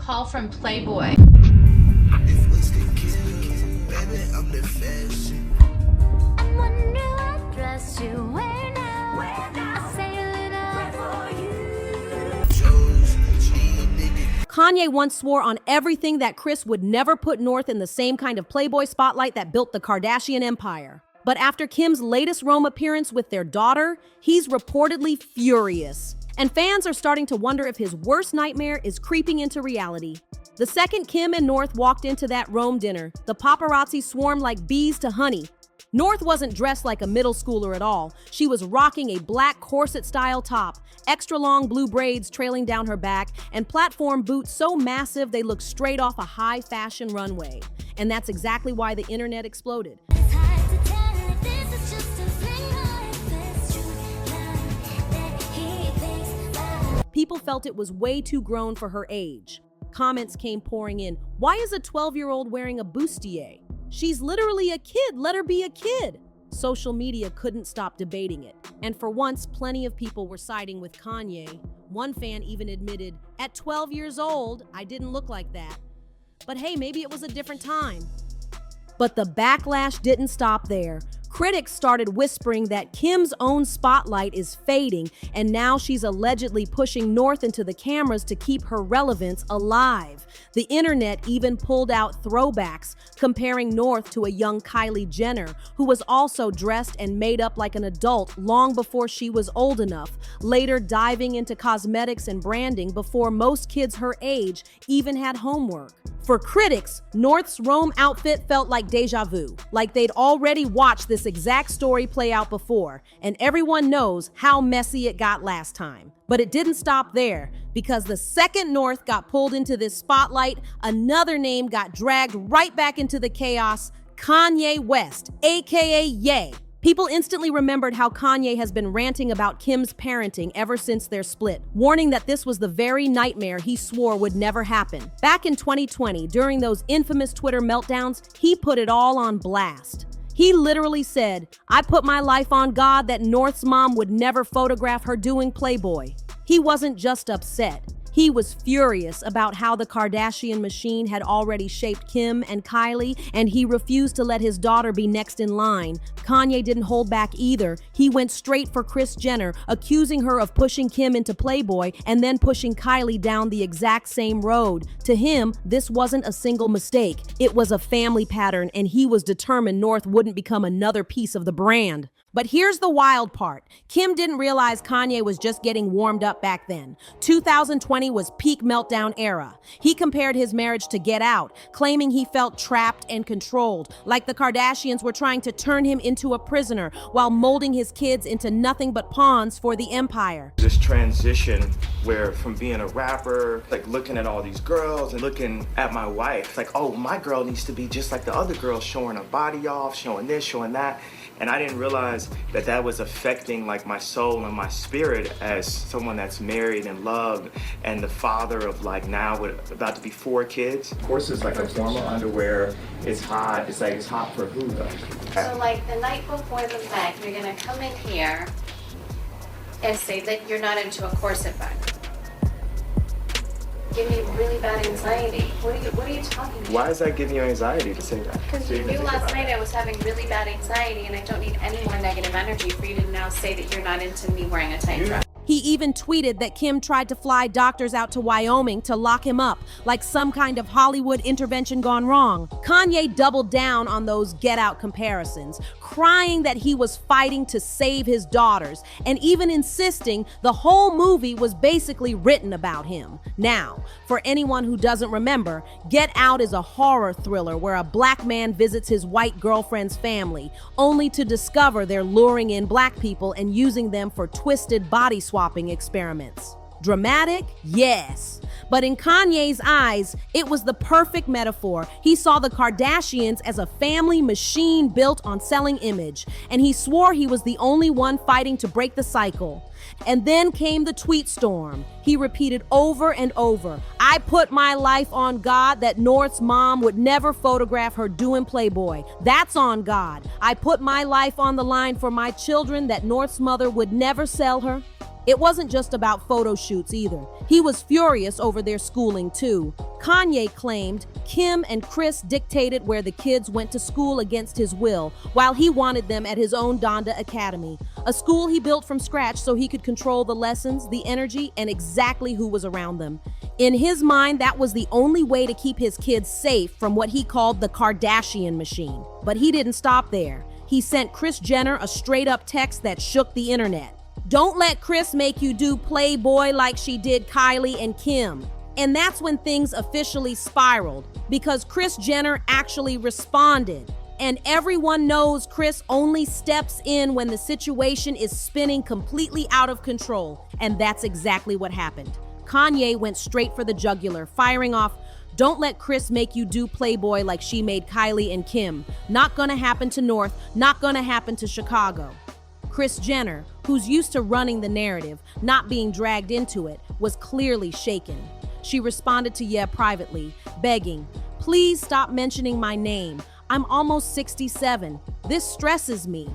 call from Playboy. Kanye once swore on everything that Kris would never put North in the same kind of Playboy spotlight that built the Kardashian empire. But after Kim's latest Rome appearance with their daughter, he's reportedly furious. And fans are starting to wonder if his worst nightmare is creeping into reality. The second Kim and North walked into that Rome dinner, the paparazzi swarmed like bees to honey. North wasn't dressed like a middle schooler at all. She was rocking a black corset-style top, extra long blue braids trailing down her back, and platform boots so massive they looked straight off a high-fashion runway. And that's exactly why the internet exploded. People felt it was way too grown for her age. Comments came pouring in. Why is a 12-year-old wearing a bustier? She's literally a kid, let her be a kid. Social media couldn't stop debating it. And for once, plenty of people were siding with Kanye. One fan even admitted, at 12 years old, I didn't look like that. But hey, maybe it was a different time. But the backlash didn't stop there. Critics started whispering that Kim's own spotlight is fading, and now she's allegedly pushing North into the cameras to keep her relevance alive. The internet even pulled out throwbacks, comparing North to a young Kylie Jenner, who was also dressed and made up like an adult long before she was old enough, later diving into cosmetics and branding before most kids her age even had homework. For critics, North's Rome outfit felt like deja vu, like they'd already watched this exact story play out before, and everyone knows how messy it got last time. But it didn't stop there, because the second North got pulled into this spotlight, another name got dragged right back into the chaos: Kanye West, aka Ye. People instantly remembered how Kanye has been ranting about Kim's parenting ever since their split, warning that this was the very nightmare he swore would never happen. Back in 2020, during those infamous Twitter meltdowns, he put it all on blast. He literally said, "I put my life on God that North's mom would never photograph her doing Playboy." He wasn't just upset. He was furious about how the Kardashian machine had already shaped Kim and Kylie, and he refused to let his daughter be next in line. Kanye didn't hold back either. He went straight for Kris Jenner, accusing her of pushing Kim into Playboy and then pushing Kylie down the exact same road. To him, this wasn't a single mistake. It was a family pattern, and he was determined North wouldn't become another piece of the brand. But here's the wild part. Kim didn't realize Kanye was just getting warmed up back then. 2020 was peak meltdown era. He compared his marriage to Get Out, claiming he felt trapped and controlled, like the Kardashians were trying to turn him into a prisoner while molding his kids into nothing but pawns for the empire. This transition where from being a rapper, like looking at all these girls and looking at my wife, like, oh, my girl needs to be just like the other girls, showing her body off, showing this, showing that. And I didn't realize that that was affecting like my soul and my spirit as someone that's married and loved and the father of like now with about to be 4 kids. Of course, it's like a formal underwear. It's hot. It's like, it's hot for who though? So like the night before the event, you're gonna come in here and say that you're not into a corset bag. Give me really bad anxiety. What are you talking about? Why is that giving you anxiety to say that? Because you knew last night I was having really bad anxiety, and I don't need any more negative energy for you to now say that you're not into me wearing a tight dress. He even tweeted that Kim tried to fly doctors out to Wyoming to lock him up, like some kind of Hollywood intervention gone wrong. Kanye doubled down on those Get Out comparisons, crying that he was fighting to save his daughters, and even insisting the whole movie was basically written about him. Now, for anyone who doesn't remember, Get Out is a horror thriller where a black man visits his white girlfriend's family, only to discover they're luring in black people and using them for twisted body swapping experiments. Dramatic? Yes. But in Kanye's eyes, it was the perfect metaphor. He saw the Kardashians as a family machine built on selling image, and he swore he was the only one fighting to break the cycle. And then came the tweet storm. He repeated over and over, "I put my life on God that North's mom would never photograph her doing Playboy. That's on God. I put my life on the line for my children that North's mother would never sell her." It wasn't just about photo shoots either. He was furious over their schooling too. Kanye claimed Kim and Kris dictated where the kids went to school against his will, while he wanted them at his own Donda Academy, a school he built from scratch so he could control the lessons, the energy, and exactly who was around them. In his mind, that was the only way to keep his kids safe from what he called the Kardashian machine. But he didn't stop there. He sent Kris Jenner a straight-up text that shook the internet. "Don't let Kris make you do Playboy like she did Kylie and Kim." And that's when things officially spiraled, because Kris Jenner actually responded. And everyone knows Kris only steps in when the situation is spinning completely out of control. And that's exactly what happened. Kanye went straight for the jugular, firing off, "Don't let Kris make you do Playboy like she made Kylie and Kim. Not gonna happen to North, not gonna happen to Chicago." Kris Jenner, who's used to running the narrative, not being dragged into it, was clearly shaken. She responded to Ye privately, begging, "Please stop mentioning my name. I'm almost 67. This stresses me."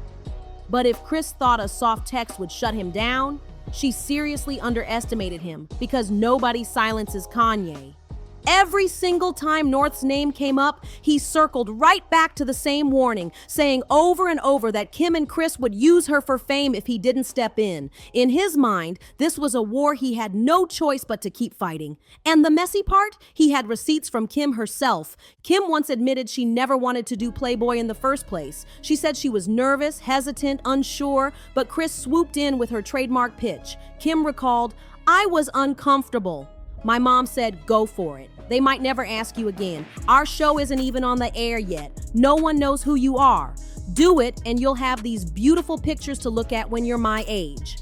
But if Kris thought a soft text would shut him down, she seriously underestimated him, because nobody silences Kanye. Every single time North's name came up, he circled right back to the same warning, saying over and over that Kim and Kris would use her for fame if he didn't step in. In his mind, this was a war he had no choice but to keep fighting. And the messy part? He had receipts from Kim herself. Kim once admitted she never wanted to do Playboy in the first place. She said she was nervous, hesitant, unsure, but Kris swooped in with her trademark pitch. Kim recalled, "I was uncomfortable. My mom said, go for it. They might never ask you again. Our show isn't even on the air yet. No one knows who you are. Do it and you'll have these beautiful pictures to look at when you're my age."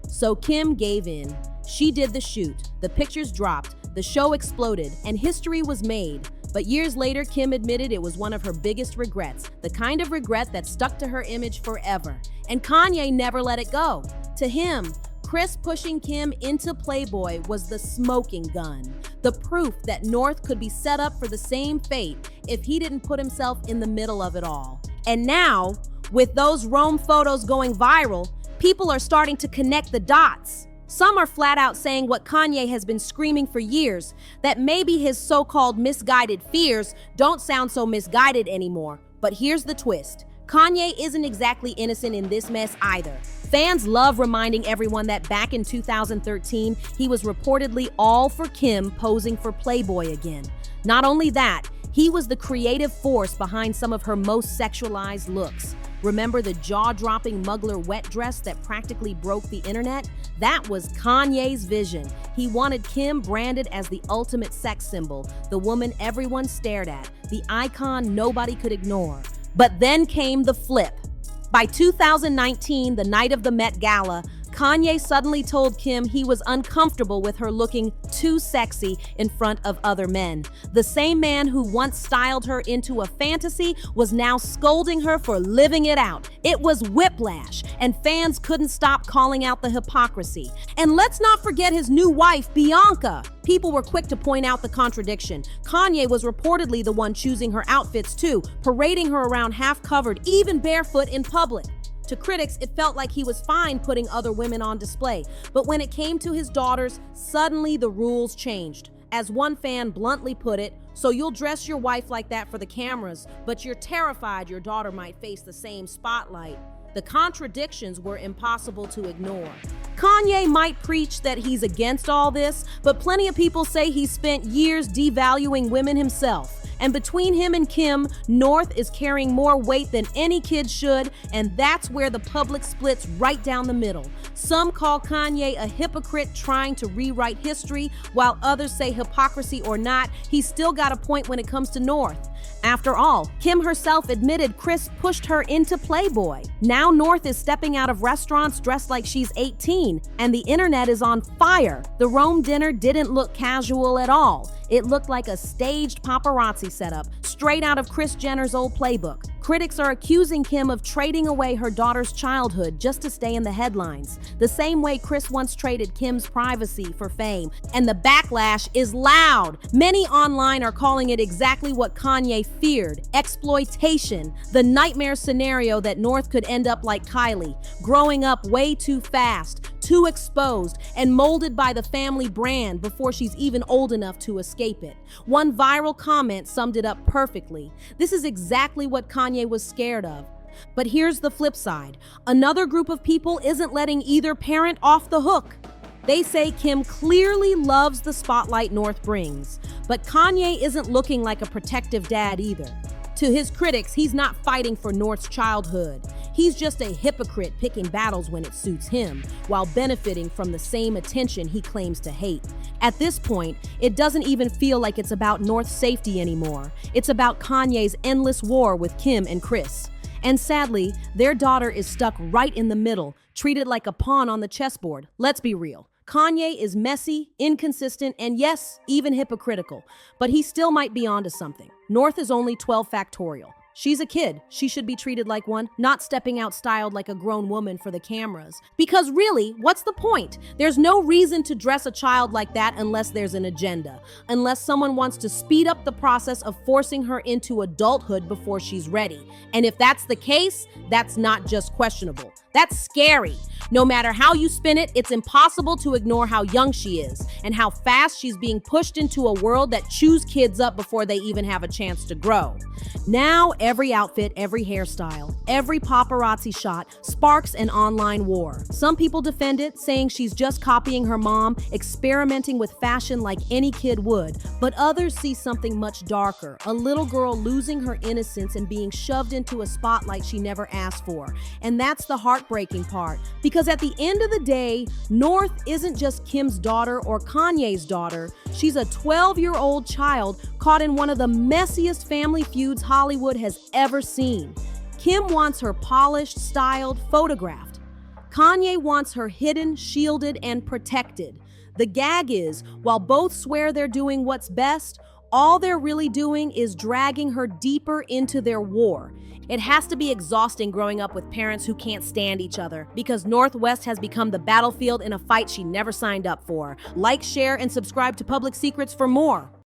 So Kim gave in. She did the shoot. The pictures dropped. The show exploded and history was made. But years later, Kim admitted it was one of her biggest regrets, the kind of regret that stuck to her image forever. And Kanye never let it go. To him, Kris pushing Kim into Playboy was the smoking gun, the proof that North could be set up for the same fate if he didn't put himself in the middle of it all. And now, with those Rome photos going viral, people are starting to connect the dots. Some are flat out saying what Kanye has been screaming for years, that maybe his so-called misguided fears don't sound so misguided anymore. But here's the twist. Kanye isn't exactly innocent in this mess either. Fans love reminding everyone that back in 2013, he was reportedly all for Kim posing for Playboy again. Not only that, he was the creative force behind some of her most sexualized looks. Remember the jaw-dropping Mugler wet dress that practically broke the internet? That was Kanye's vision. He wanted Kim branded as the ultimate sex symbol, the woman everyone stared at, the icon nobody could ignore. But then came the flip. By 2019, the night of the Met Gala, Kanye suddenly told Kim he was uncomfortable with her looking too sexy in front of other men. The same man who once styled her into a fantasy was now scolding her for living it out. It was whiplash, and fans couldn't stop calling out the hypocrisy. And let's not forget his new wife, Bianca. People were quick to point out the contradiction. Kanye was reportedly the one choosing her outfits too, parading her around half-covered, even barefoot in public. To critics, it felt like he was fine putting other women on display. But when it came to his daughters, suddenly the rules changed. As one fan bluntly put it, "So you'll dress your wife like that for the cameras, but you're terrified your daughter might face the same spotlight." The contradictions were impossible to ignore. Kanye might preach that he's against all this, but plenty of people say he spent years devaluing women himself. And between him and Kim, North is carrying more weight than any kid should, and that's where the public splits right down the middle. Some call Kanye a hypocrite trying to rewrite history, while others say hypocrisy or not, he's still got a point when it comes to North. After all, Kim herself admitted Kris pushed her into Playboy. Now North is stepping out of restaurants dressed like she's 18, and the internet is on fire. The Rome dinner didn't look casual at all. It looked like a staged paparazzi setup, straight out of Kris Jenner's old playbook. Critics are accusing Kim of trading away her daughter's childhood just to stay in the headlines, the same way Kris once traded Kim's privacy for fame. And the backlash is loud. Many online are calling it exactly what Kanye feared: exploitation, the nightmare scenario that North could end up like Kylie, growing up way too fast, too exposed and molded by the family brand before she's even old enough to escape it. One viral comment summed it up perfectly. This is exactly what Kanye was scared of. But here's the flip side. Another group of people isn't letting either parent off the hook. They say Kim clearly loves the spotlight North brings, but Kanye isn't looking like a protective dad either. To his critics, he's not fighting for North's childhood. He's just a hypocrite picking battles when it suits him, while benefiting from the same attention he claims to hate. At this point, it doesn't even feel like it's about North's safety anymore. It's about Kanye's endless war with Kim and Kris. And sadly, their daughter is stuck right in the middle, treated like a pawn on the chessboard. Let's be real. Kanye is messy, inconsistent, and yes, even hypocritical, but he still might be onto something. North is only 12 factorial. She's a kid. She should be treated like one, not stepping out styled like a grown woman for the cameras. Because really, what's the point? There's no reason to dress a child like that unless there's an agenda, unless someone wants to speed up the process of forcing her into adulthood before she's ready. And if that's the case, that's not just questionable. That's scary. No matter how you spin it, it's impossible to ignore how young she is and how fast she's being pushed into a world that chews kids up before they even have a chance to grow. Now, every outfit, every hairstyle, every paparazzi shot sparks an online war. Some people defend it, saying she's just copying her mom, experimenting with fashion like any kid would. But others see something much darker, a little girl losing her innocence and being shoved into a spotlight she never asked for. And that's the heartbreaking part, because at the end of the day, North isn't just Kim's daughter or Kanye's daughter. She's a 12-year-old child caught in one of the messiest family feuds Hollywood has ever seen. Kim wants her polished, styled, photographed. Kanye wants her hidden, shielded, and protected. The gag is, while both swear they're doing what's best, all they're really doing is dragging her deeper into their war. It has to be exhausting growing up with parents who can't stand each other, because Northwest has become the battlefield in a fight she never signed up for. Like, share, and subscribe to Public Secrets for more.